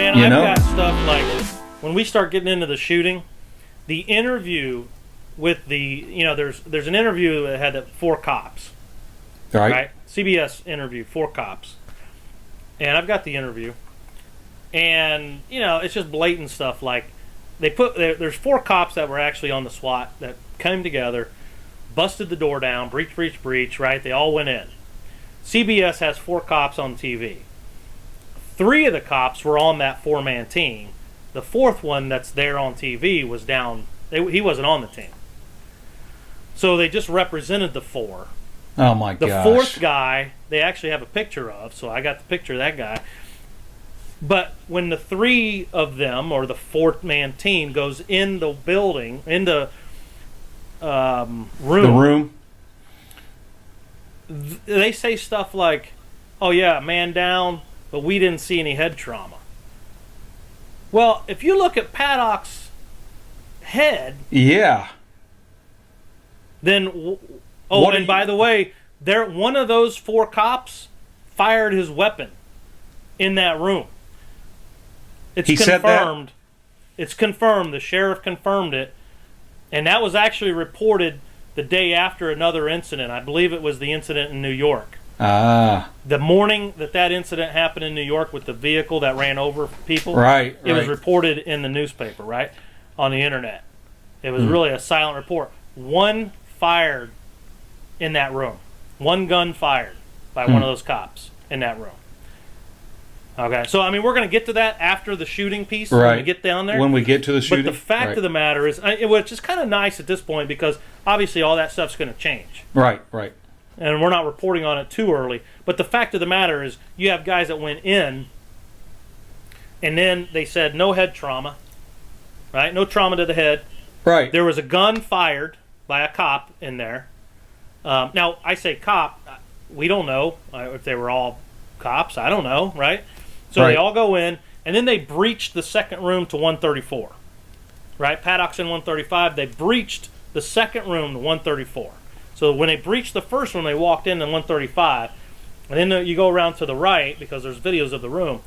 Man, I've got stuff like when we start getting into the shooting, the interview with there's an interview that had 4 cops. Right? CBS interview, 4 cops. And I've got the interview. And, it's just blatant stuff like there's 4 cops that were actually on the SWAT that came together, busted the door down, breach, right? They all went in. CBS has 4 cops on TV. 3 of the cops were on that 4-man team. The 4th one that's there on TV was down. He wasn't on the team. So they just represented the 4. Oh, my gosh. The 4th guy, they actually have a picture of, so I got the picture of that guy. But when the 3 of them, or the 4th-man team, goes in the building, in the room, they say stuff like, oh yeah, man down, but we didn't see any head trauma. Well, if you look at Paddock's head... Yeah. Then... Oh, and by the way, one of those 4 cops fired his weapon in that room. It's confirmed. Said that? It's confirmed. The sheriff confirmed it. And that was actually reported the day after another incident. I believe it was the incident in New York. The morning that incident happened in New York with the vehicle that ran over people. Right. It was reported in the newspaper, right? On the internet. It was really a silent report. 1 fired in that room. 1 gun fired by one of those cops in that room. Okay, so I mean, we're going to get to that after the shooting piece when we get down there. When we get to the shooting. But the fact of the matter is, which is kind of nice at this point because obviously all that stuff's going to change. Right. And we're not reporting on it too early. But the fact of the matter is, you have guys that went in, and then they said no head trauma, right? No trauma to the head. Right. There was a gun fired by a cop in there. Now, I say cop. We don't know if they were all cops. I don't know, right? So they all go in, and then they breached the second room to 134. Right? Paddock's in 135. They breached the second room to 134. So when they breached the first one, they walked in 135. And then you go around to the right, because there's videos of the room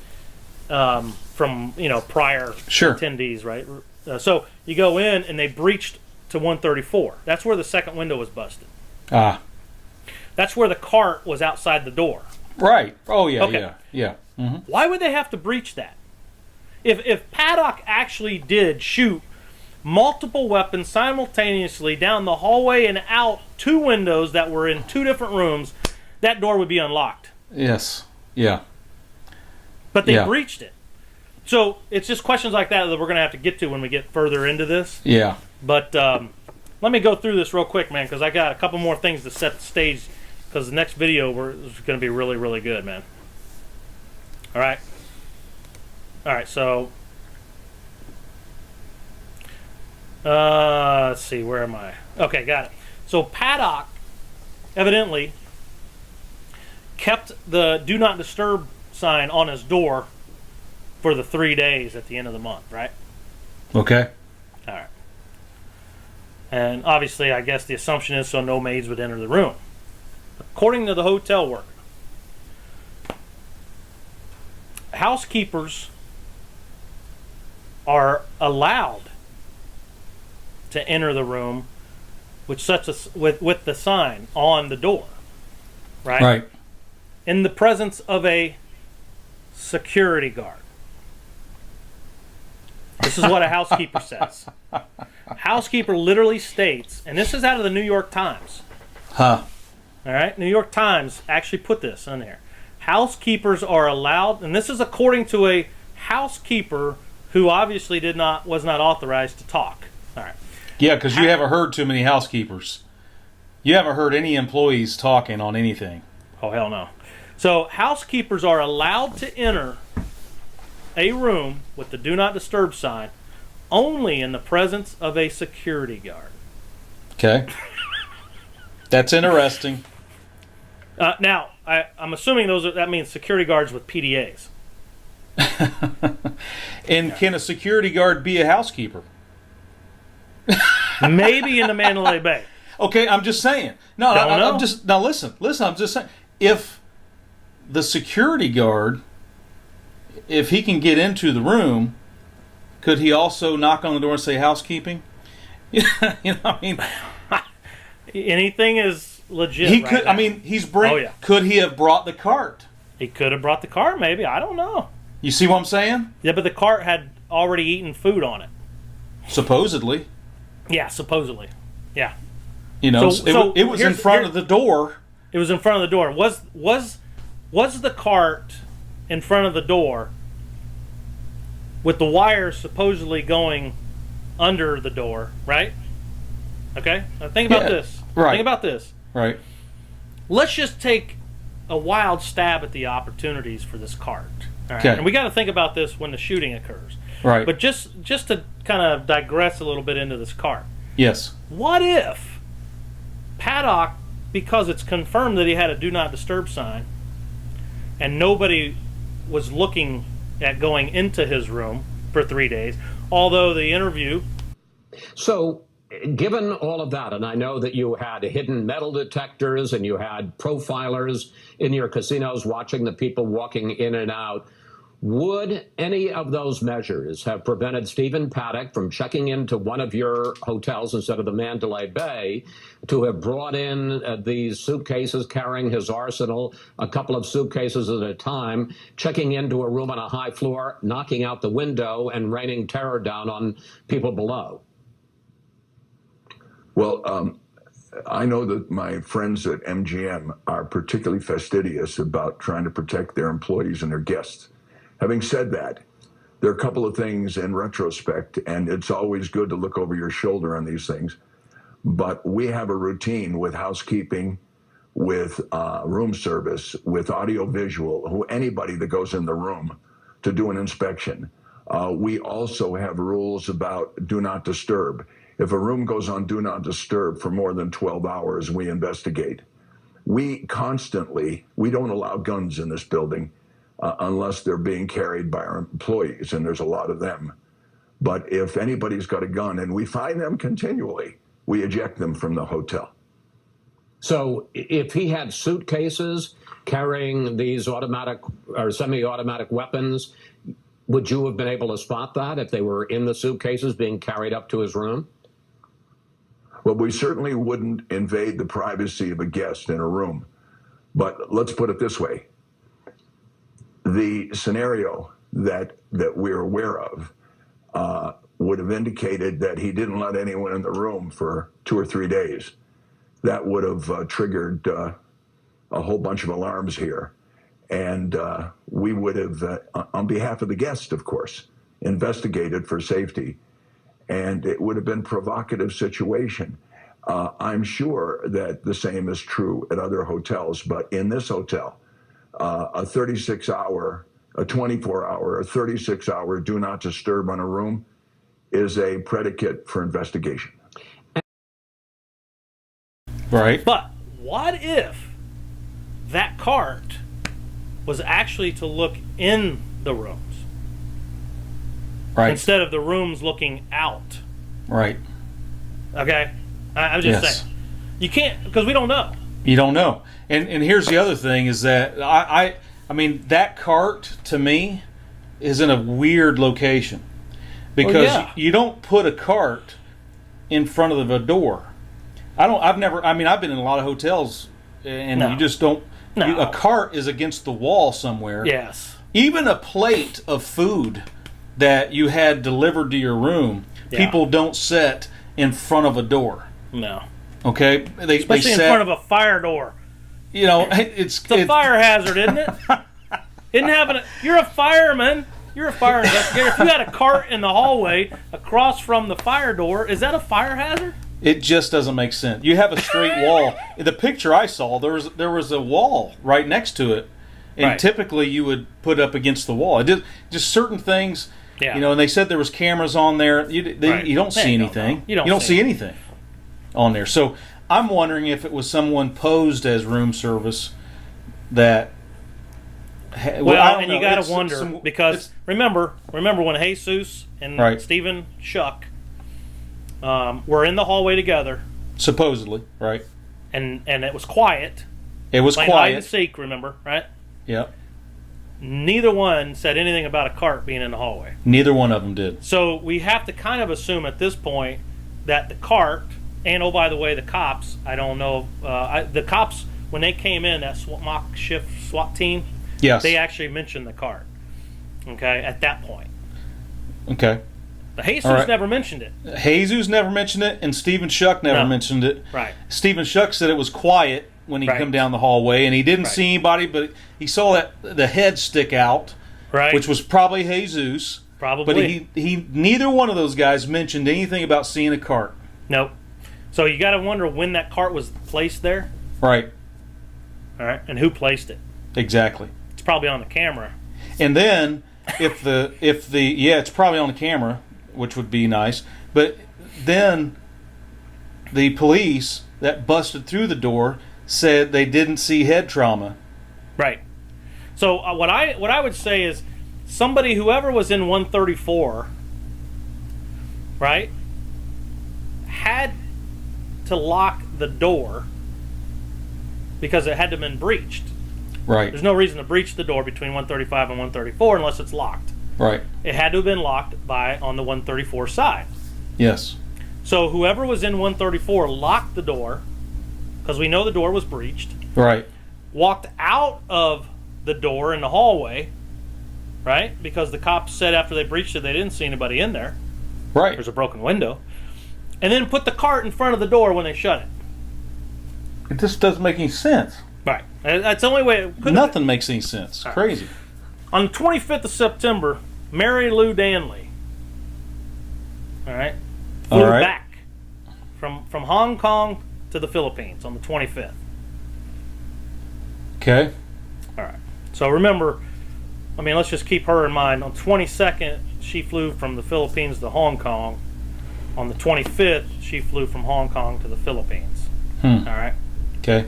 from prior attendees, right? So you go in, and they breached to 134. That's where the second window was busted. That's where the cart was outside the door. Right. Oh, yeah, yeah. Mm-hmm. Why would they have to breach that? If Paddock actually did shoot multiple weapons simultaneously down the hallway and out 2 windows that were in 2 different rooms, that door would be unlocked. Yes. Yeah. But they breached it. So it's just questions like that we're going to have to get to when we get further into this. Yeah. But let me go through this real quick, man, because I got a couple more things to set the stage, because the next video is going to be really, really good, man. All right, so let's see, where am I? Okay, got it. So Paddock evidently kept the Do Not Disturb sign on his door for the 3 days at the end of the month, right? Okay. All right. And obviously, I guess the assumption is so no maids would enter the room. According to the hotel worker, housekeepers are allowed to enter the room with with the sign on the door, right? Right. In the presence of a security guard. This is what a housekeeper says. Housekeeper literally states, and this is out of the New York Times. Huh. All right? New York Times actually put this on there. Housekeepers are allowed, and this is according to a housekeeper who obviously was not authorized to talk. All right. Yeah, because you haven't heard too many housekeepers. You haven't heard any employees talking on anything. Oh, hell no. So housekeepers are allowed to enter a room with the Do Not Disturb sign only in the presence of a security guard. Okay. That's interesting. Now, I'm assuming that means security guards with PDAs. And can a security guard be a housekeeper? Maybe in the Mandalay Bay. Okay, I'm just saying. No, I'm just listen. I'm just saying. If the security guard if he can get into the room, could he also knock on the door and say housekeeping? I mean, anything is legit. He could. Now. I mean, he's bring. Oh, yeah. Could he have brought the cart? He could have brought the cart. Maybe, I don't know. You see what I'm saying? Yeah, but the cart had already eaten food on it. Supposedly. Yeah, supposedly. Yeah. It was in front of the door. It was in front of the door. Was the cart in front of the door with the wires supposedly going under the door, right? Okay? Now think about this. Right. Think about this. Right. Let's just take a wild stab at the opportunities for this cart. All right? Okay. And we got to think about this when the shooting occurs. Right. But just to kind of digress a little bit into this cart. Yes. What if Paddock, because it's confirmed that he had a do not disturb sign and nobody was looking at going into his room for 3 days, although the interview... So, given all of that, and I know that you had hidden metal detectors and you had profilers in your casinos watching the people walking in and out, would any of those measures have prevented Stephen Paddock from checking into one of your hotels instead of the Mandalay Bay, to have brought in these suitcases carrying his arsenal, a couple of suitcases at a time, checking into a room on a high floor, knocking out the window, and raining terror down on people below? Well, I know that my friends at MGM are particularly fastidious about trying to protect their employees and their guests. Having said that, there are a couple of things in retrospect, and it's always good to look over your shoulder on these things. But we have a routine with housekeeping, with room service, with audio-visual, anybody that goes in the room to do an inspection. We also have rules about do not disturb. If a room goes on do not disturb for more than 12 hours, we investigate. We don't allow guns in this building unless they're being carried by our employees, and there's a lot of them. But if anybody's got a gun, and we find them continually, we eject them from the hotel. So if he had suitcases carrying these automatic or semi-automatic weapons, would you have been able to spot that if they were in the suitcases being carried up to his room? Well, we certainly wouldn't invade the privacy of a guest in a room. But let's put it this way. The scenario that we're aware of would have indicated that he didn't let anyone in the room for 2 or 3 days. That would have triggered a whole bunch of alarms here. And we would have, on behalf of the guest, of course, investigated for safety. And it would have been a provocative situation. I'm sure that the same is true at other hotels, but in this hotel, a 36-hour, a 24-hour, a 36-hour do not disturb on a room is a predicate for investigation. Right. But what if that cart was actually to look in the rooms? Right. Instead of the rooms looking out. Right. Okay? I'm just saying. You can't, because we don't know. You don't know. And here's the other thing is that I mean, that cart, to me, is in a weird location. Because you don't put a cart in front of the door. I've been in a lot of hotels, and you just don't. No. A cart is against the wall somewhere. Yes. Even a plate of food that you had delivered to your room, people don't set in front of a door. No. Okay? Especially in front of a fire door. You know, it's a fire hazard, isn't it? You're a fireman. You're a fire investigator. If you had a cart in the hallway across from the fire door, is that a fire hazard? It just doesn't make sense. You have a straight wall. The picture I saw, there was a wall right next to it, and typically you would put up against the wall. It just certain things, you know. And they said there was cameras on there. You don't see anything. You don't see anything on there. So I'm wondering if it was someone posed as room service that. Well, and you got to wonder because remember when Jesus and Stephen Shuck were in the hallway together, supposedly, right? And it was quiet. It was quiet. Hide and seek, remember, right? Yep. neither one said anything about a cart being in the hallway. Neither one of them did. So we have to kind of assume at this point that the cart, and oh, by the way, the cops, I don't know, the cops, when they came in, that mock shift SWAT team, yes, they actually mentioned the cart, okay, at that point. Okay. But Jesus never mentioned it. Jesus never mentioned it, and Stephen Shuck never mentioned it. Right. Stephen Shuck said it was quiet when he come down the hallway, and he didn't see anybody, but he saw that the head stick out, which was probably Jesus. Probably. But he neither one of those guys mentioned anything about seeing a cart. Nope. So you got to wonder when that cart was placed there. Right. All right. And who placed it? Exactly. It's probably on the camera. And then it's probably on the camera, which would be nice. But then the police that busted through the door said they didn't see head trauma. Right. So what I would say is whoever was in 134, right, had to lock the door because it had to have been breached. Right. There's no reason to breach the door between 135 and 134 unless it's locked. Right. It had to have been locked on the 134 side. Yes. So whoever was in 134 locked the door, because we know the door was breached. Right. Walked out of the door in the hallway, right? Because the cops said after they breached it they didn't see anybody in there. Right. There's a broken window. And then put the cart in front of the door when they shut it. It just doesn't make any sense. Right. That's the only way it could. Nothing makes any sense. Right. Crazy. On the 25th of September, Mary Lou Danley, flew back from Hong Kong to the Philippines on the 25th. Okay. All right. So remember, let's just keep her in mind. On the 22nd, she flew from the Philippines to Hong Kong. On the 25th, she flew from Hong Kong to the Philippines. All right. Okay.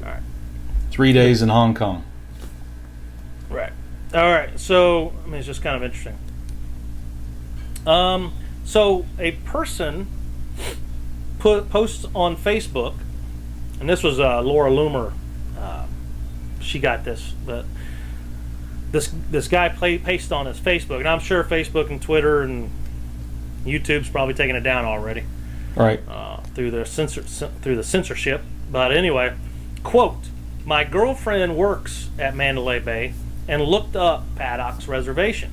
All right. 3 days in Hong Kong. Right. All right. So, it's just kind of interesting. So a person posts on Facebook, and this was Laura Loomer. She got this, but this guy pasted on his Facebook, and I'm sure Facebook and Twitter and YouTube's probably taking it down already, right? Through the censorship. But anyway, quote: "My girlfriend works at Mandalay Bay and looked up Paddock's reservation."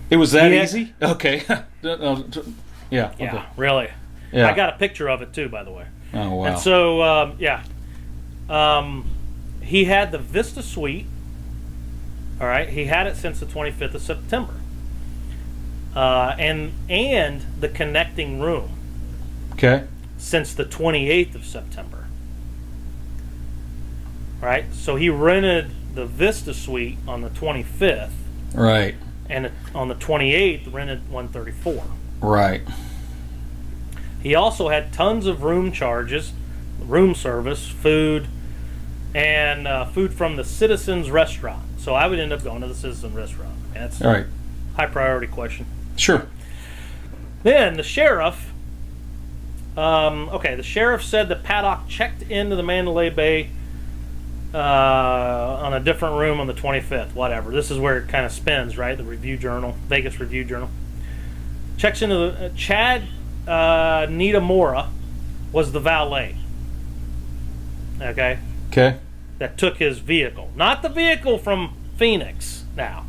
It was that easy? Okay. Yeah. Okay. Really. Yeah. I got a picture of it too, by the way. Oh wow. And so he had the Vista Suite. All right, he had it since the 25th of September, and the connecting room. Okay. Since the 28th of September. Right, so he rented the Vista Suite on the 25th. Right. And on the 28th, rented 134. Right. He also had tons of room charges, room service, food, and food from the Citizens Restaurant. So I would end up going to the Citizen Restaurant. That's a high priority question. Sure. Then the sheriff, the sheriff said that Paddock checked into the Mandalay Bay on a different room on the 25th, whatever. This is where it kind of spins, right? The Review Journal, Vegas Review Journal. Checks into the Chad Nitamura was the valet. Okay. Okay. That took his vehicle, not the vehicle from Phoenix. Now,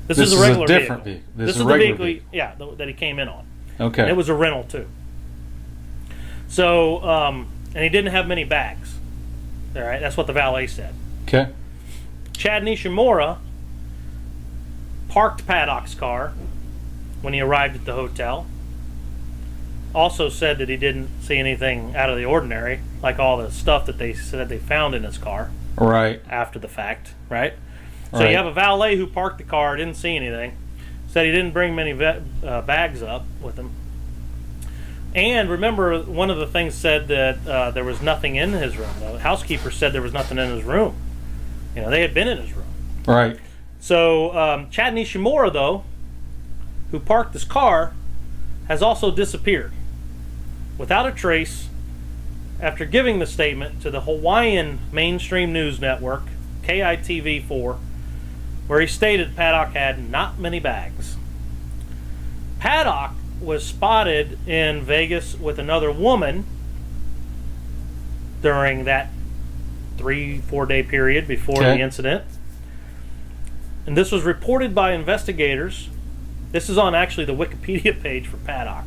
this is a regular different vehicle. This is the vehicle, that he came in on. Okay. And it was a rental too. So, and he didn't have many bags. All right, that's what the valet said. Okay. Chad Nishimura parked Paddock's car when he arrived at the hotel. Also said that he didn't see anything out of the ordinary, like all the stuff that they said they found in his car. Right. After the fact, right? So you have a valet who parked the car, didn't see anything, said he didn't bring many bags up with him. And remember, one of the things said that there was nothing in his room. The housekeeper said there was nothing in his room. They had been in his room. Right. So Chad Nishimura, though, who parked his car, has also disappeared without a trace after giving the statement to the Hawaiian mainstream news network, KITV4, where he stated Paddock had not many bags. Paddock was spotted in Vegas with another woman during that 3-4 day period before the incident. And this was reported by investigators. This is on actually the Wikipedia page for Paddock.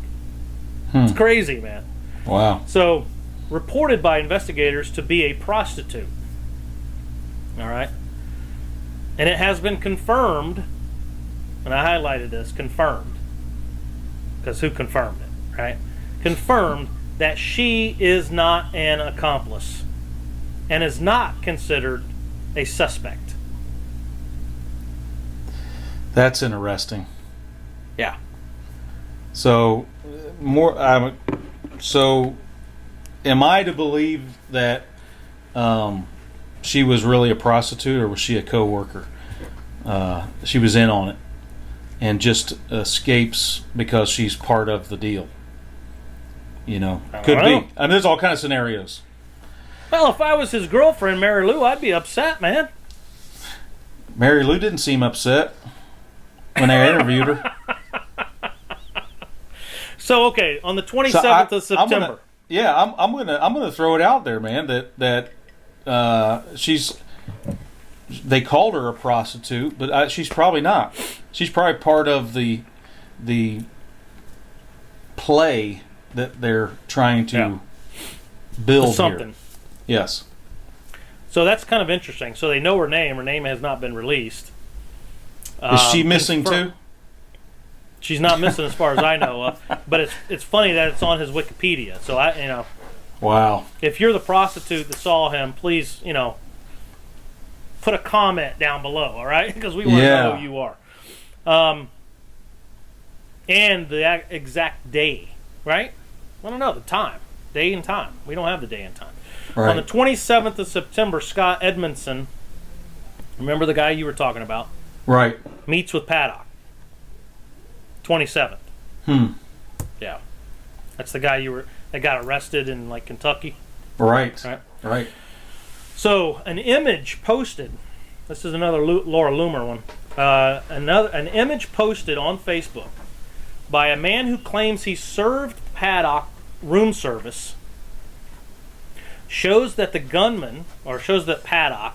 It's crazy, man. Wow. So, reported by investigators to be a prostitute. All right. And it has been confirmed, and I highlighted this, confirmed. Because who confirmed it, right? Confirmed that she is not an accomplice and is not considered a suspect. That's interesting. Yeah. So, so am I to believe that she was really a prostitute, or was she a co-worker? She was in on it and just escapes because she's part of the deal. You know, could be. I mean, there's all kind of scenarios. Well, if I was his girlfriend, Mary Lou, I'd be upset, man. Mary Lou didn't seem upset when I interviewed her. So, okay, on the 27th of September. I'm gonna throw it out there, man. That they called her a prostitute, but she's probably not. She's probably part of the play that they're trying to build something. Here. Yes. So that's kind of interesting. So they know her name. Her name has not been released. Is she missing too? She's not missing as far as I know of. But it's funny that it's on his Wikipedia. So Wow. If you're the prostitute that saw him, please, put a comment down below, all right? Because we want to know who you are. And the exact day, right? I don't know, the time. Day and time. We don't have the day and time. Right. On the 27th of September, Scott Edmondson, remember the guy you were talking about? Right. Meets with Paddock. 27th. Yeah. That's the guy that got arrested in, like, Kentucky. Right. So, an image posted. This is another Laura Loomer one. An image posted on Facebook by a man who claims he served Paddock room service shows that Paddock,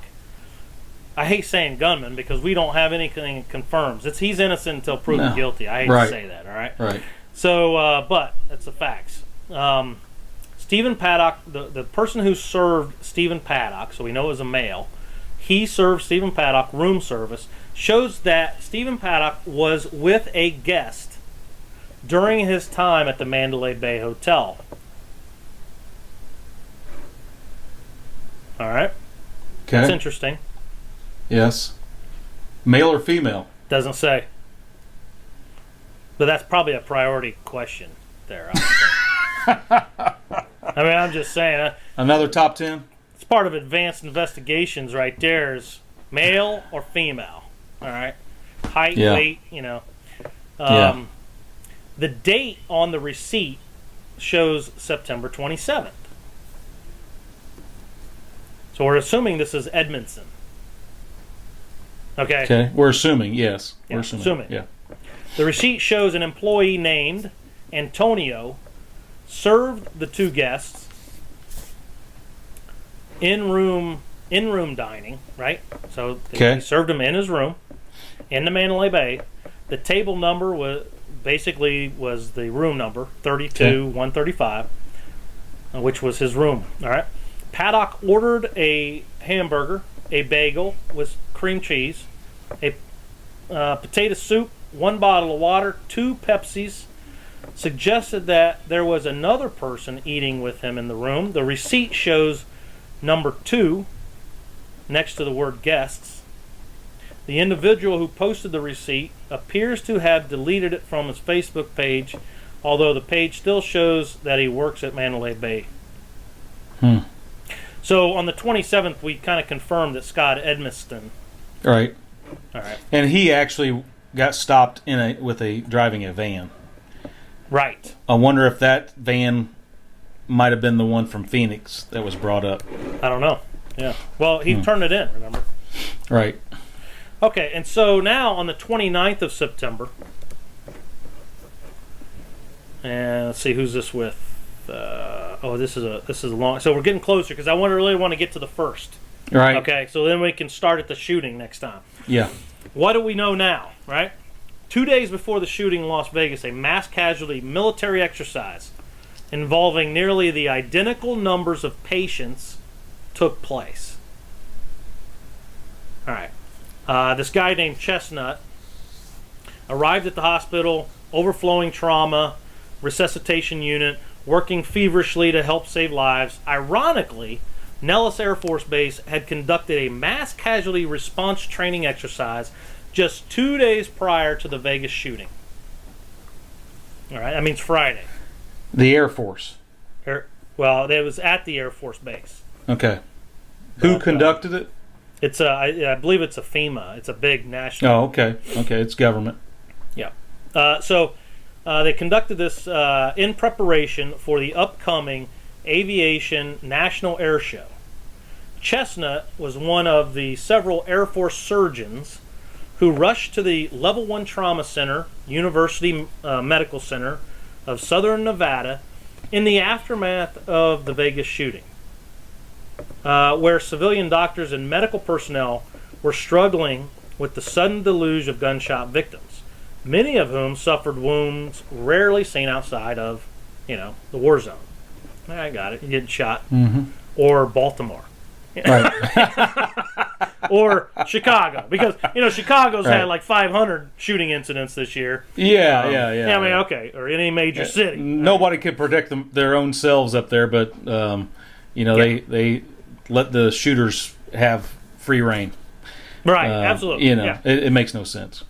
I hate saying gunman because we don't have anything that confirms. He's innocent until proven guilty. I hate to say that, all right? Right. So, but that's the facts. Stephen Paddock, the person who served Stephen Paddock, so we know it was a male, he served Stephen Paddock room service, shows that Stephen Paddock was with a guest during his time at the Mandalay Bay Hotel. All right. Okay. That's interesting. Yes. Male or female? Doesn't say. But that's probably a priority question there. I mean, I'm just saying. Another top 10? It's part of advanced investigations right there is male or female. All right. Height, weight, The date on the receipt shows September 27th. So we're assuming this is Edmondson. Okay. Okay. We're assuming, yes. Yeah, we're assuming. Yeah. The receipt shows an employee named Antonio served the two guests in room dining, right? So he served them in his room in the Mandalay Bay. The table number was the room number 32-135, which was his room. All right. Paddock ordered a hamburger, a bagel with cream cheese, a potato soup, 1 bottle of water, 2 Pepsis. Suggested that there was another person eating with him in the room. The receipt shows number 2 next to the word guests. The individual who posted the receipt appears to have deleted it from his Facebook page, although the page still shows that he works at Mandalay Bay. So on the 27th, we kind of confirmed that Scott Edmondson. Right. All right. And he actually got stopped driving a van. Right. I wonder if that van might have been the one from Phoenix that was brought up. I don't know. Yeah. Well, he turned it in, remember? Right. Okay, and so now on the 29th of September, and let's see, who's this with? This is a long. So we're getting closer because I really want to get to the first. Right. Okay, so then we can start at the shooting next time. Yeah. What do we know now? Right. 2 days before the shooting in Las Vegas, a mass casualty military exercise involving nearly the identical numbers of patients took place. All right. This guy named Chestnut arrived at the hospital, overflowing trauma, resuscitation unit, working feverishly to help save lives. Ironically, Nellis Air Force Base had conducted a mass casualty response training exercise just 2 days prior to the Vegas shooting. All right, that means Friday. The Air Force. Well, it was at the Air Force Base. Okay. Who conducted it? It's I believe it's a FEMA. It's a big national. Oh, okay. Okay, it's government. Yeah. So they conducted this in preparation for the upcoming Aviation National Air Show. Chestnut was one of the several Air Force surgeons who rushed to the Level 1 Trauma Center, University Medical Center of Southern Nevada, in the aftermath of the Vegas shooting, where civilian doctors and medical personnel were struggling with the sudden deluge of gunshot victims, many of whom suffered wounds rarely seen outside of, the war zone. I got it. You getting shot. Mm-hmm. Or Baltimore. Right. Or Chicago, because Chicago's had like 500 shooting incidents this year. Yeah. I mean, okay, or any major city. Nobody could protect their own selves up there, but they let the shooters have free reign. Right, absolutely. It makes no sense.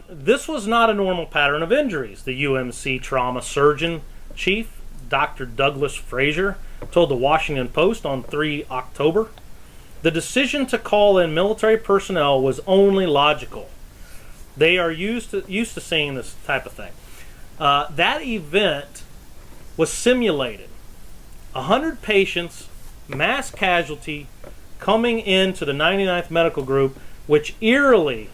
This was not a normal pattern of injuries. The UMC trauma surgeon chief, Dr. Douglas Frazier, told the Washington Post on 3 October. The decision to call in military personnel was only logical. They are used to seeing this type of thing. That event was simulated. 100 patients, mass casualty, coming into the 99th Medical Group, which eerily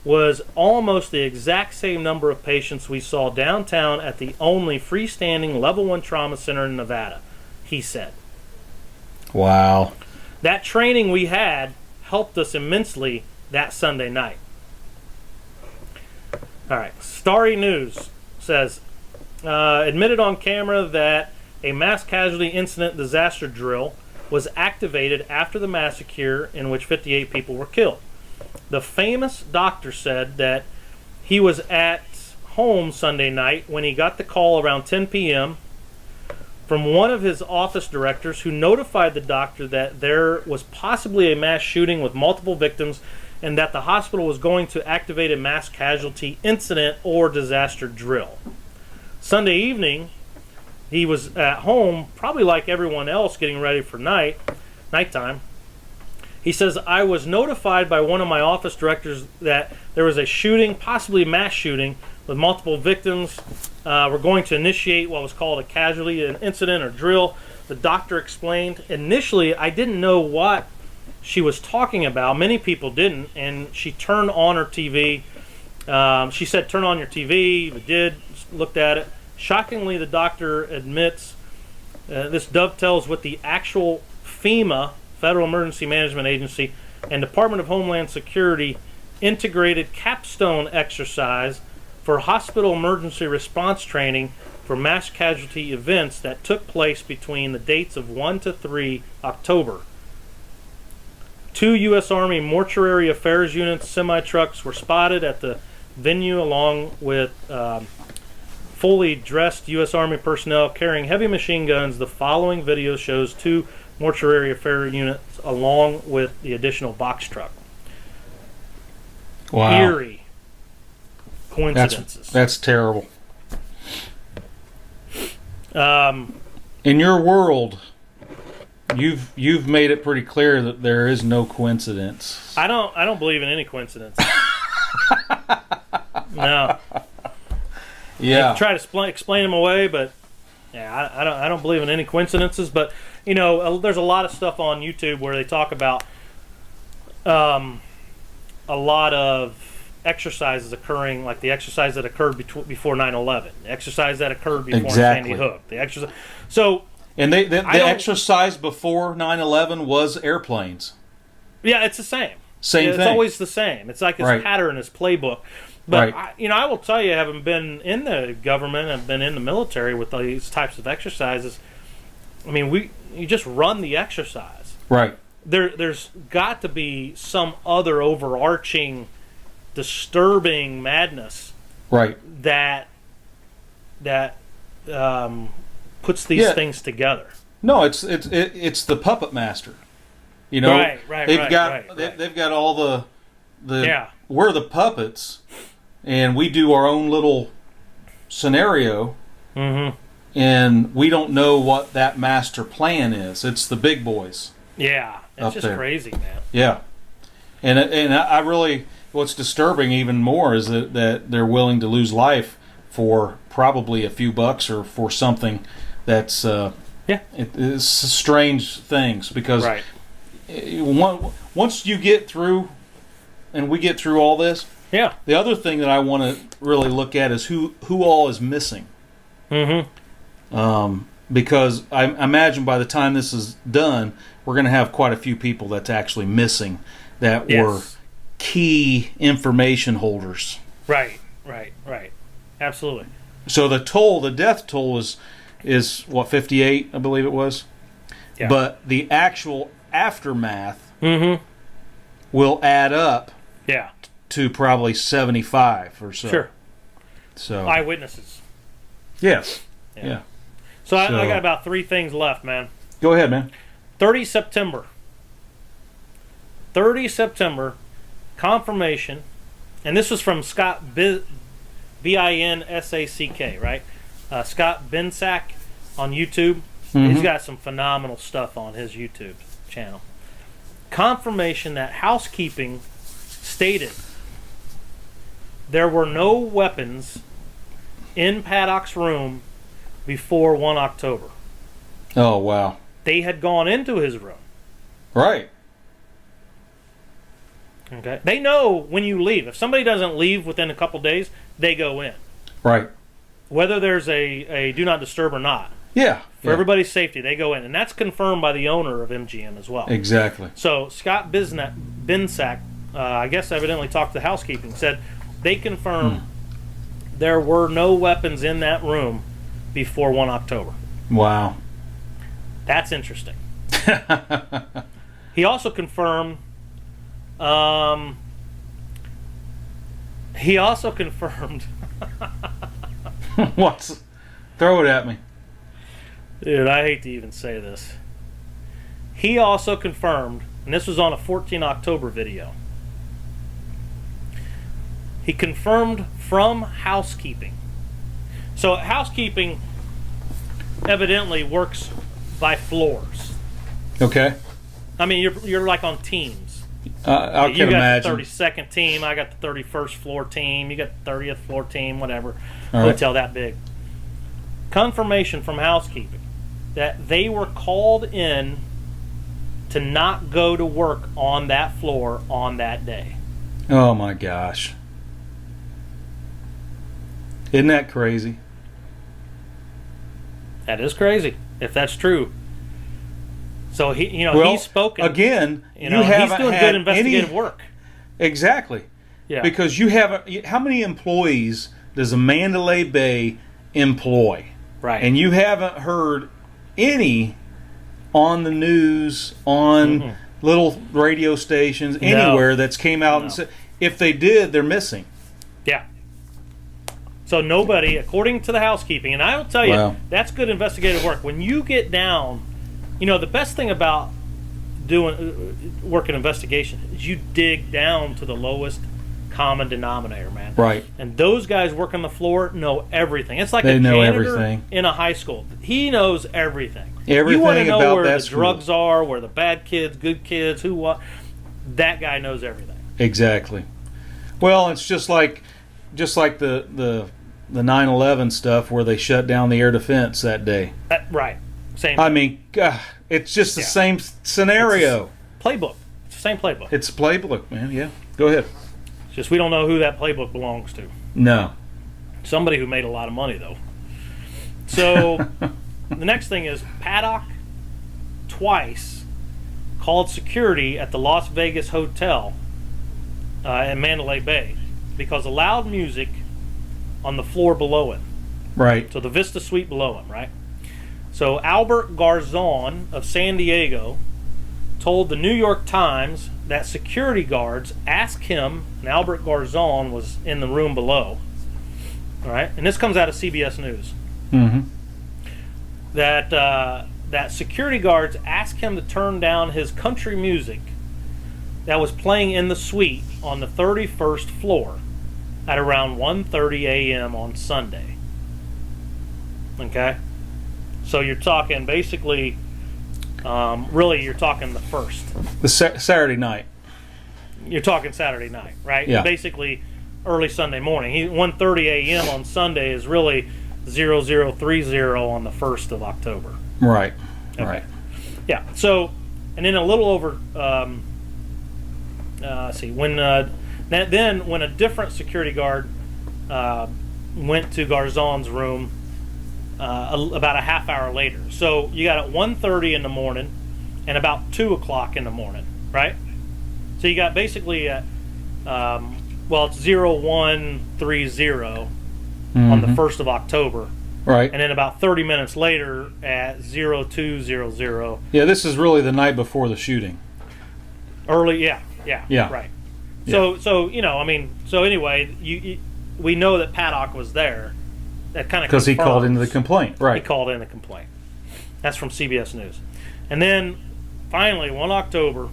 was almost the exact same number of patients we saw downtown at the only freestanding Level 1 Trauma Center in Nevada, he said. Wow. That training we had helped us immensely that Sunday night. All right. Starry News says, admitted on camera that a mass casualty incident disaster drill was activated after the massacre in which 58 people were killed. The famous doctor said that he was at home Sunday night when he got the call around 10 p.m. from one of his office directors who notified the doctor that there was possibly a mass shooting with multiple victims and that the hospital was going to activate a mass casualty incident or disaster drill. Sunday evening, he was at home, probably like everyone else, getting ready for nighttime. He says, I was notified by one of my office directors that there was a shooting, possibly a mass shooting, with multiple victims. We're going to initiate what was called a casualty, an incident or drill. The doctor explained. Initially, I didn't know what she was talking about. Many people didn't, and she turned on her TV. She said, turn on your TV. We did, looked at it. Shockingly, the doctor admits this dovetails with the actual FEMA, Federal Emergency Management Agency, and Department of Homeland Security integrated capstone exercise for hospital emergency response training for mass casualty events that took place between the dates of 1 to 3 October. 2 U.S. Army mortuary affairs units semi-trucks were spotted at the venue along with fully dressed U.S. Army personnel carrying heavy machine guns. The following video shows 2 mortuary affairs units along with the additional box truck. Wow. Eerie coincidences. That's terrible. In your world, you've made it pretty clear that there is no coincidence. I don't believe in any coincidence. No. Yeah. I try to explain them away, but Yeah, I don't believe in any coincidences, but there's a lot of stuff on YouTube where they talk about a lot of exercises occurring, like the exercise that occurred before 9/11, the exercise that occurred before Sandy Hook, the exercise. So, and the exercise before 9/11 was airplanes. Yeah, it's the same. Same thing. It's always the same. It's like his pattern, his playbook. But I will tell you, having been in the government and been in the military with these types of exercises, I mean, you just run the exercise. Right. There's got to be some other overarching, disturbing madness. Right. That puts these things together. No, it's the puppet master. You know, they've got all the we're the puppets, and we do our own little scenario, and we don't know what that master plan is. It's the big boys. Yeah, it's just crazy, man. Yeah, and I really, what's disturbing even more is that they're willing to lose life for probably a few bucks or for something that's it's strange things because. Right. Once you get through, and we get through all this, the other thing that I want to really look at is who all is missing. Because I imagine by the time this is done, we're going to have quite a few people that's actually missing that were key information holders. Right. Absolutely. So the death toll is what, 58, I believe it was? Yeah. But the actual aftermath will add up to probably 75 or so. Sure. So eyewitnesses. Yes. Yeah. So I got about 3 things left, man. Go ahead, man. 30 September, confirmation, and this was from Scott Binsack, right? Scott Binsack on YouTube. He's got some phenomenal stuff on his YouTube channel. Confirmation that housekeeping stated there were no weapons in Paddock's room before 1 October. Oh, wow. They had gone into his room. Right. Okay. They know when you leave. If somebody doesn't leave within a couple days, they go in. Right. Whether there's a do not disturb or not. Yeah. For everybody's safety, they go in. And that's confirmed by the owner of MGM as well. Exactly. So Scott Binsack, I guess evidently talked to housekeeping, said they confirmed there were no weapons in that room before 1 October. Wow. That's interesting. He also confirmed What? Throw it at me. Dude, I hate to even say this. He also confirmed, and this was on a 14 October video, he confirmed from housekeeping. So housekeeping evidently works by floors. Okay. I mean, you're like on teams. I can imagine. You got the 32nd team, I got the 31st floor team, you got the 30th floor team, whatever. Hotel that big. Confirmation from housekeeping that they were called in to not go to work on that floor on that day. Oh my gosh. Isn't that crazy? That is crazy, if that's true. So he's spoken again. He's doing good investigative work. Exactly. Yeah. Because you haven't. How many employees does a Mandalay Bay employ? Right. And you haven't heard any on the news, on little radio stations, anywhere that's came out and said. If they did, they're missing. Yeah. So nobody, according to the housekeeping, and I will tell you, that's good investigative work. When you get down, the best thing about doing work in investigation is you dig down to the lowest common denominator, man. Right. And those guys working the floor know everything. It's like they a know janitor everything. In a high school. He knows everything. Everything you want to know about where that the school. drugs are, where the bad kids, good kids, who what. That guy knows everything. Exactly. Well, it's just like the the 9/11 stuff where they shut down the air defense that day. Right. Same. I mean, it's just the same scenario. Playbook. It's the same playbook. It's a playbook, man. Yeah. Go ahead. It's just we don't know who that playbook belongs to. No. Somebody who made a lot of money, though. So the next thing is Paddock twice called security at the Las Vegas hotel in Mandalay Bay because of loud music on the floor below him. Right. So the Vista Suite below him, right? So Albert Garzon of San Diego told the New York Times that security guards asked him, and Albert Garzon was in the room below, all right? And this comes out of CBS News. Mm-hmm. That security guards asked him to turn down his country music that was playing in the suite on the 31st floor at around 1:30 a.m. on Sunday. Okay? So you're talking basically, really you're talking the first. The Saturday night. You're talking Saturday night, right? Yeah. Basically early Sunday morning. 1:30 a.m. on Sunday is really 0030 on the 1st of October. Right. Okay. Right. Yeah. So, and then a little over, let's see, when a different security guard went to Garzon's room about a half hour later. So you got at 1:30 in the morning and about 2 o'clock in the morning, right? So you got basically at, it's 0130 on the 1st of October. Right. And then about 30 minutes later at 0200. Yeah, this is really the night before the shooting. Early, yeah, right. Yeah. So anyway, we know that Paddock was there. That kind of because he called into the complaint, right? He called in the complaint. That's from CBS News. And then finally, 1 October,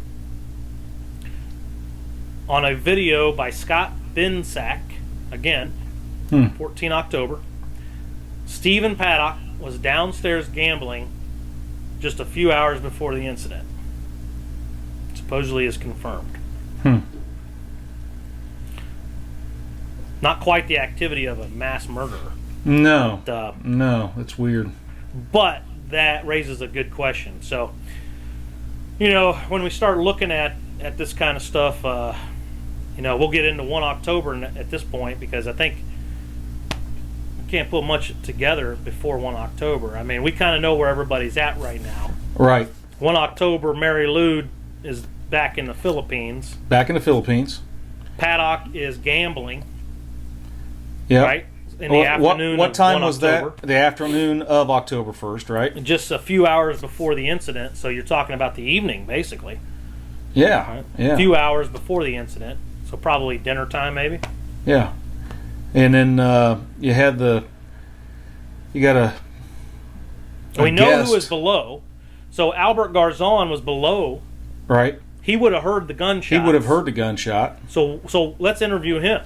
on a video by Scott Binsack, again, 14 October, Stephen Paddock was downstairs gambling just a few hours before the incident. Supposedly is confirmed. Not quite the activity of a mass murderer. No. But, no, it's weird. But that raises a good question. So, when we start looking at this kind of stuff, we'll get into 1 October at this point because I think we can't put much together before 1 October. I mean, we kind of know where everybody's at right now. Right. 1 October, Mary Lou is back in the Philippines. Paddock is gambling. Yeah. Right? In the afternoon. What time was October. that? The afternoon of October 1st, right? Just a few hours before the incident. So you're talking about the evening, basically. Yeah. Right? Yeah. A few hours before the incident. So probably dinner time, maybe. Yeah. And then you got a we know guest. who was below. So Albert Garzon was below. Right. He would have heard the gunshot. He would have heard the gunshot. So let's interview him.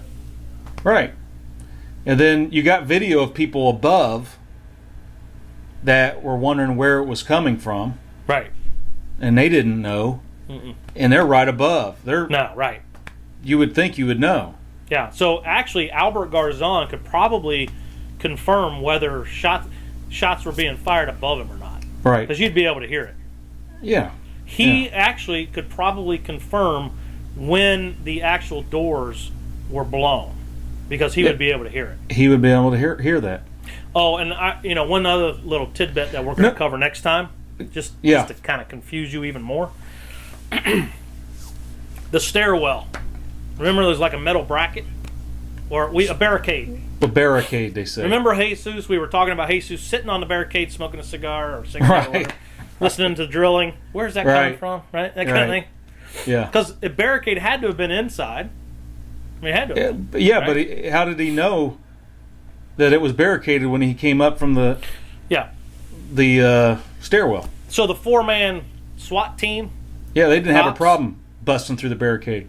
Right. And then you got video of people above that were wondering where it was coming from. Right. And they didn't know. And they're right above. Right. You would think you would know. Yeah. So actually, Albert Garzon could probably confirm whether shots were being fired above him or not. Right. Because you'd be able to hear it. Yeah. He actually could probably confirm when the actual doors were blown. Because he would be able to hear it. He would be able to hear that. Oh, and one other little tidbit that we're going to cover next time, just to kind of confuse you even more. The stairwell. Remember, there's like a metal bracket, or a barricade. The barricade, they say. Remember Jesus? We were talking about Jesus sitting on the barricade, smoking a cigar or cigarette, or whatever, listening to drilling. Where's that coming from? Right, that kind of thing. Yeah. Because the barricade had to have been inside. I mean, it had to have been, right? But how did he know that it was barricaded when he came up from the stairwell? So the 4-man SWAT team. Yeah, they didn't have a problem busting through the barricade.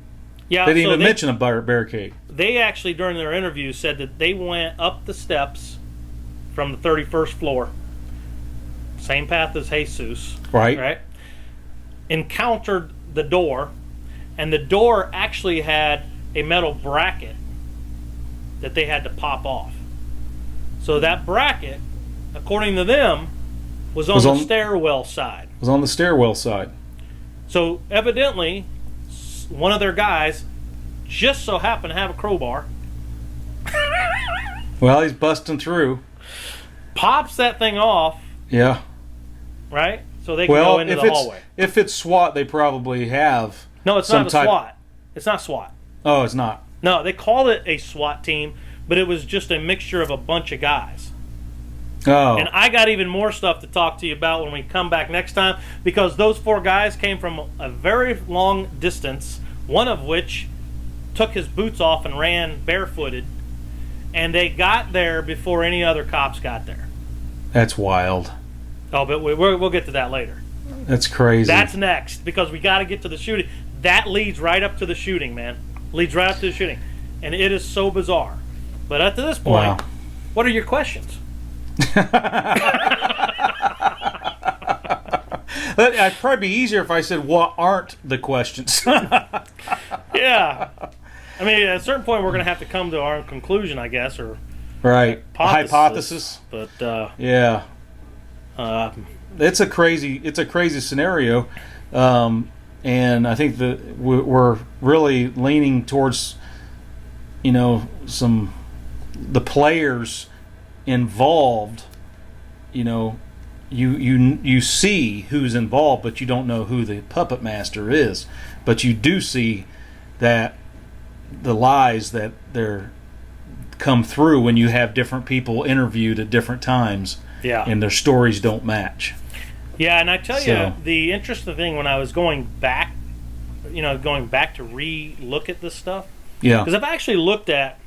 Yeah, they didn't even mention a barricade. They actually, during their interview, said that they went up the steps from the 31st floor, same path as Jesus. Right. Encountered the door, and the door actually had a metal bracket that they had to pop off. So that bracket, according to them, was on the stairwell side. Was on the stairwell side. So evidently, one of their guys just so happened to have a crowbar. Well, he's busting through. Pops that thing off. Yeah. Right? So they can go into the hallway. If it's SWAT, they probably have. No, it's not a SWAT. It's not SWAT. Oh, it's not. No, they called it a SWAT team, but it was just a mixture of a bunch of guys. Oh. And I got even more stuff to talk to you about when we come back next time, because those 4 guys came from a very long distance, one of which took his boots off and ran barefooted, and they got there before any other cops got there. That's wild. Oh, but we'll get to that later. That's crazy. That's next, because we got to get to the shooting. That leads right up to the shooting, man. Leads right up to the shooting. And it is so bizarre. But up to this point, What are your questions? It'd probably be easier if I said, what aren't the questions? Yeah. I mean, at a certain point, we're going to have to come to our own conclusion, I guess, or hypothesis. But yeah, it's a crazy scenario, and I think that we're really leaning towards, the players involved. You see who's involved, but you don't know who the puppet master is. But you do see that the lies that they're come through when you have different people interviewed at different times, and their stories don't match. Yeah, and I tell you, the interesting thing when I was going back to re-look at this stuff, because I've actually looked at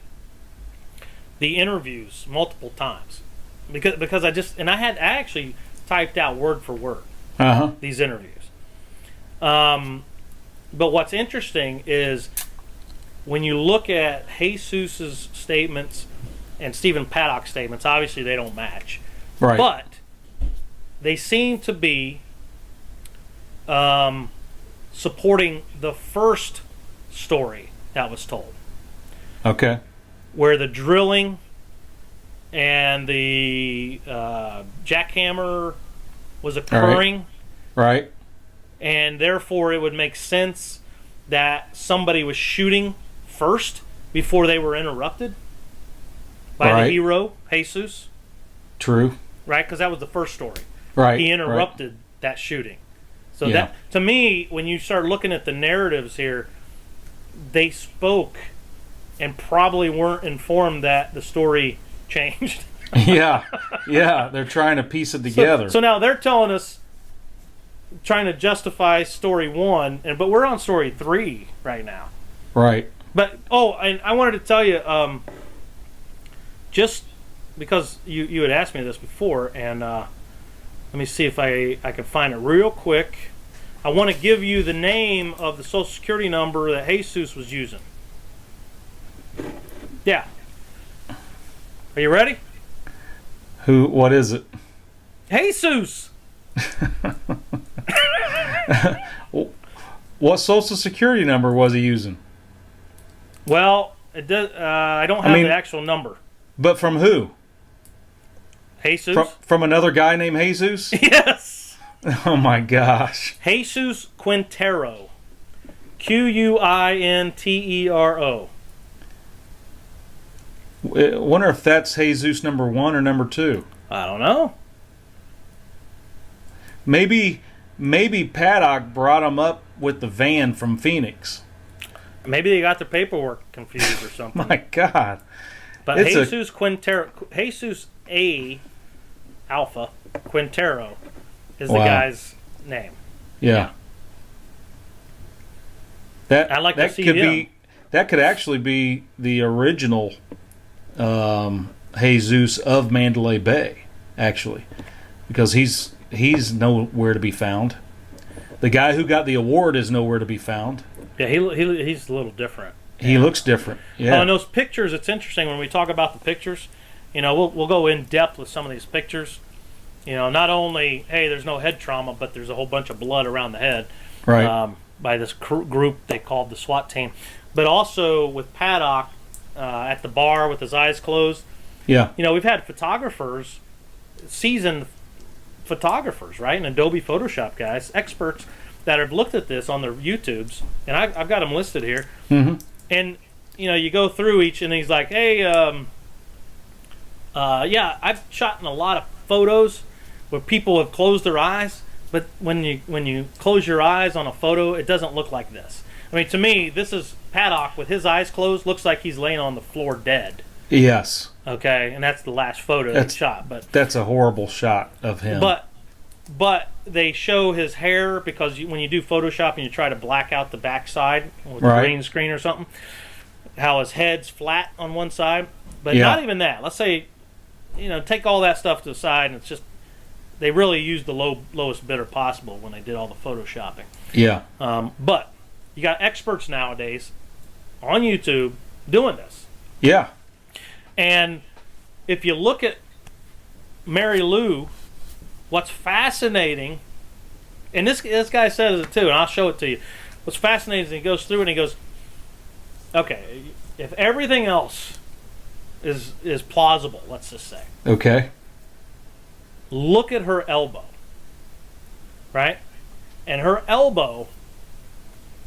the interviews multiple times, because I actually typed out word for word these interviews. But what's interesting is when you look at Jesus's statements and Stephen Paddock's statements, obviously they don't match. Right. But they seem to be supporting the first story that was told. Okay. Where the drilling and the jackhammer was occurring. Right. And therefore it would make sense that somebody was shooting first before they were interrupted by the hero, Jesus. True. Right? Because that was the first story. Right. He interrupted that shooting. So that, to me, when you start looking at the narratives here, they spoke and probably weren't informed that the story changed. Yeah. They're trying to piece it together. So now they're telling us, trying to justify story 1, but we're on story 3 right now. Right. But and I wanted to tell you, just because you had asked me this before, and let me see if I can find it real quick. I want to give you the name of the Social Security number that Jesus was using. Yeah. Are you ready? What is it? Jesus! What Social Security number was he using? Well, it does. I don't have the actual number. But from who? Jesus. From another guy named Jesus? Yes. Oh my gosh. Jesus Quintero. Quintero. I wonder if that's Jesus number 1 or number 2. I don't know. Maybe Paddock brought him up with the van from Phoenix. Maybe they got their paperwork confused or something. My God. But Jesus Quintero, Jesus A. Alpha Quintero is the guy's name. Yeah. I like to see him. That could actually be the original Jesus of Mandalay Bay, actually, because he's nowhere to be found. The guy who got the award is nowhere to be found. Yeah, he's a little different. He looks different. Yeah. And those pictures, it's interesting when we talk about the pictures. We'll go in depth with some of these pictures. Not only there's no head trauma, but there's a whole bunch of blood around the head. Right. By this group they called the SWAT team, but also with Paddock at the bar with his eyes closed. Yeah. We've had photographers, seasoned photographers, right, and Adobe Photoshop guys, experts that have looked at this on their YouTubes, and I've got them listed here. Mm-hmm. And you go through each, and he's like, "Hey, yeah, I've shot in a lot of photos where people have closed their eyes, but when you close your eyes on a photo, it doesn't look like this. I mean, to me, this is Paddock with his eyes closed, looks like he's laying on the floor dead." Yes. Okay, and that's the last photo that's shot. But that's a horrible shot of him. But they show his hair because when you do Photoshop and you try to black out the backside with a green screen or something, how his head's flat on one side. But not even that. Let's say, take all that stuff to the side, and it's just they really used the lowest bidder possible when they did all the Photoshopping. Yeah. But you got experts nowadays on YouTube doing this. Yeah. And if you look at Mary Lou, what's fascinating, and this guy says it too, and I'll show it to you. What's fascinating is he goes through and he goes, okay, if everything else is plausible, let's just say. Okay. Look at her elbow, right? And her elbow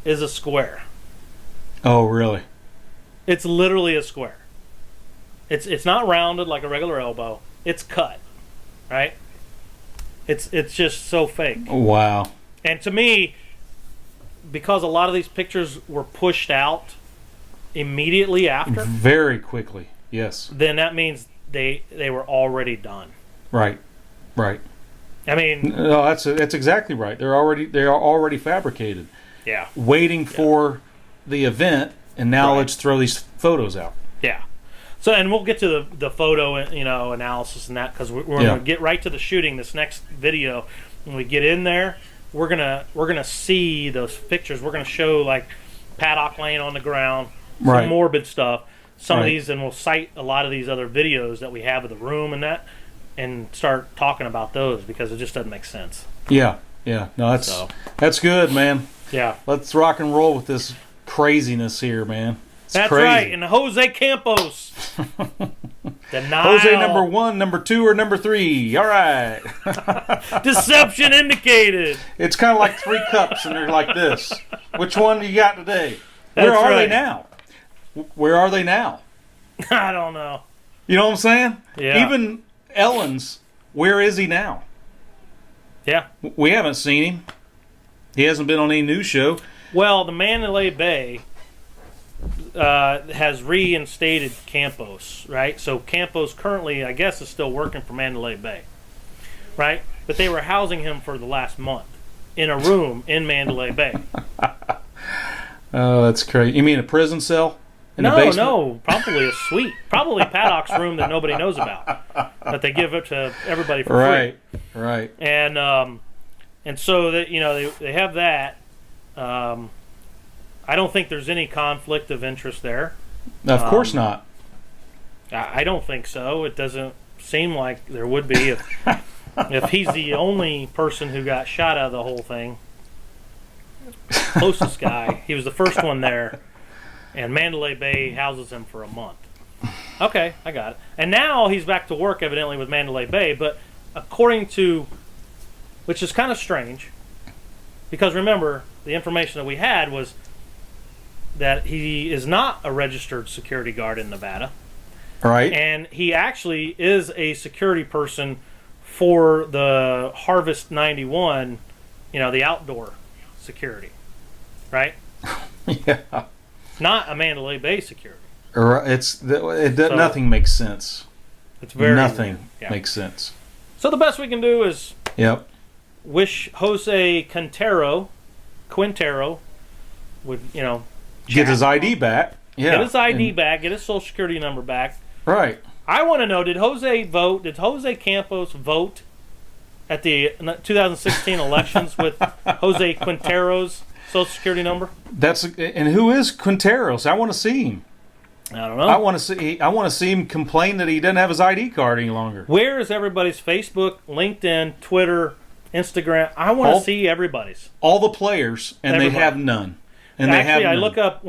is a square. Oh, really? It's literally a square. It's not rounded like a regular elbow. It's cut, right? It's just so fake. Wow. And to me, because a lot of these pictures were pushed out immediately after, very quickly, yes, then that means they were already done. Right. I mean, no, that's exactly right. They are already fabricated. Yeah. Waiting for the event, and now let's throw these photos out. Yeah. So, and we'll get to the photo, analysis and that, because we're going to get right to the shooting. This next video, when we get in there, we're gonna see those pictures. We're gonna show like Paddock laying on the ground, some morbid stuff, some of these, and we'll cite a lot of these other videos that we have of the room and that, and start talking about those because it just doesn't make sense. Yeah. No, that's good, man. Yeah. Let's rock and roll with this craziness here, man. That's crazy. right. And Jose Campos. Jose number 1, number 2, or number 3. All right. Deception indicated. It's kind of like 3 cups, and they're like this. Which one do you got today? Where are they now? Where are they now? I don't know. You know what I'm saying? Yeah. Even Ellen's, where is he now? Yeah. We haven't seen him. He hasn't been on any news show. Well, the Mandalay Bay has reinstated Campos, right? So Campos currently, I guess, is still working for Mandalay Bay, right? But they were housing him for the last month in a room in Mandalay Bay. Oh, that's crazy. You mean a prison cell? No, probably a suite. Probably Paddock's room that nobody knows about, that they give it to everybody for free. Right. And so that they have that. I don't think there's any conflict of interest there. Of course not. I don't think so. It doesn't seem like there would be if he's the only person who got shot out of the whole thing. Closest guy. He was the first one there, and Mandalay Bay houses him for a month. Okay, I got it. And now he's back to work, evidently, with Mandalay Bay, but according to, which is kind of strange, because remember, the information that we had was that he is not a registered security guard in Nevada. Right. And he actually is a security person for the Harvest 91, the outdoor security. Right? Yeah. Not a Mandalay Bay security. Nothing makes sense. It's very nothing makes sense. So the best we can do is wish Jose Quintero would, get his ID back. Yeah. Get his ID back. Get his social security number back. Right. I want to know, did Jose vote? Did Jose Campos vote at the 2016 elections with Jose Quintero's social security number? And who is Quinteros? I want to see him. I don't know. I want to see him complain that he doesn't have his ID card any longer. Where is everybody's Facebook, LinkedIn, Twitter, Instagram? I want to see everybody's. All the players, and they have none. And actually, I look up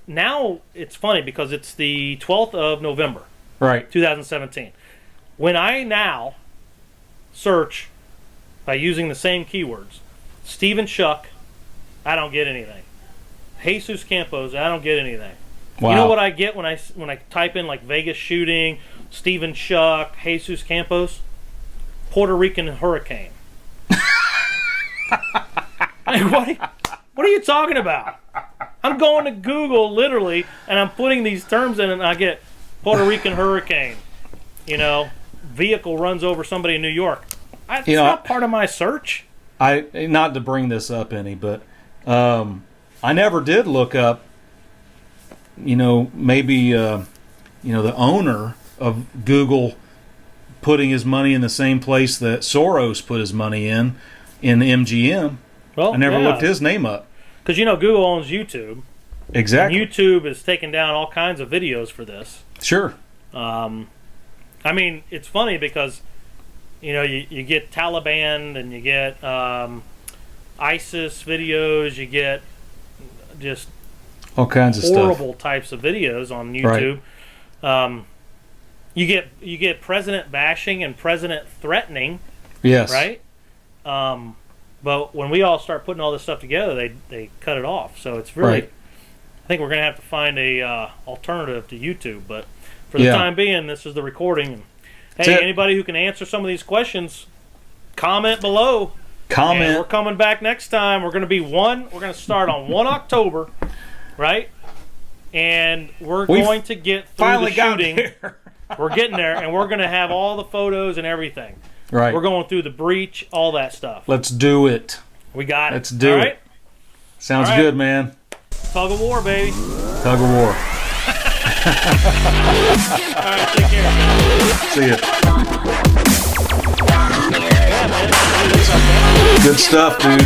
now. It's funny because it's the 12th of November. Right. 2017. When I now search by using the same keywords, Stephen Shuck, I don't get anything. Jesus Campos, I don't get anything. Wow. You know what I get when I type in like Vegas shooting, Stephen Shuck, Jesus Campos? Puerto Rican hurricane. What are you talking about? I'm going to Google literally, and I'm putting these terms in, and I get Puerto Rican hurricane. You know, vehicle runs over somebody in New York. It's not part of my search. Not to bring this up any, but I never did look up. Maybe the owner of Google putting his money in the same place that Soros put his money in MGM. Well, I never looked his name up. Because, Google owns YouTube. Exactly. And YouTube has taken down all kinds of videos for this. Sure. It's funny because, you get Taliban and you get ISIS videos, you get just all kinds of horrible types of videos on YouTube. Right. You get president bashing and president threatening. Yes. Right? But when we all start putting all this stuff together, they cut it off. So it's really, right. I think we're going to have to find a alternative to YouTube. But for the time being, this is the recording. Hey, anybody who can answer some of these questions, comment below. Comment. And we're coming back next time. We're going to start on 1 October, right? And we're going to get through the shooting. We're getting there, and we're going to have all the photos and everything. Right. We're going through the breach, all that stuff. Let's do it. We got it. Let's do it. Sounds good, man. Tug of war, baby. Tug of war. All right, take care. See ya. Good stuff, dude.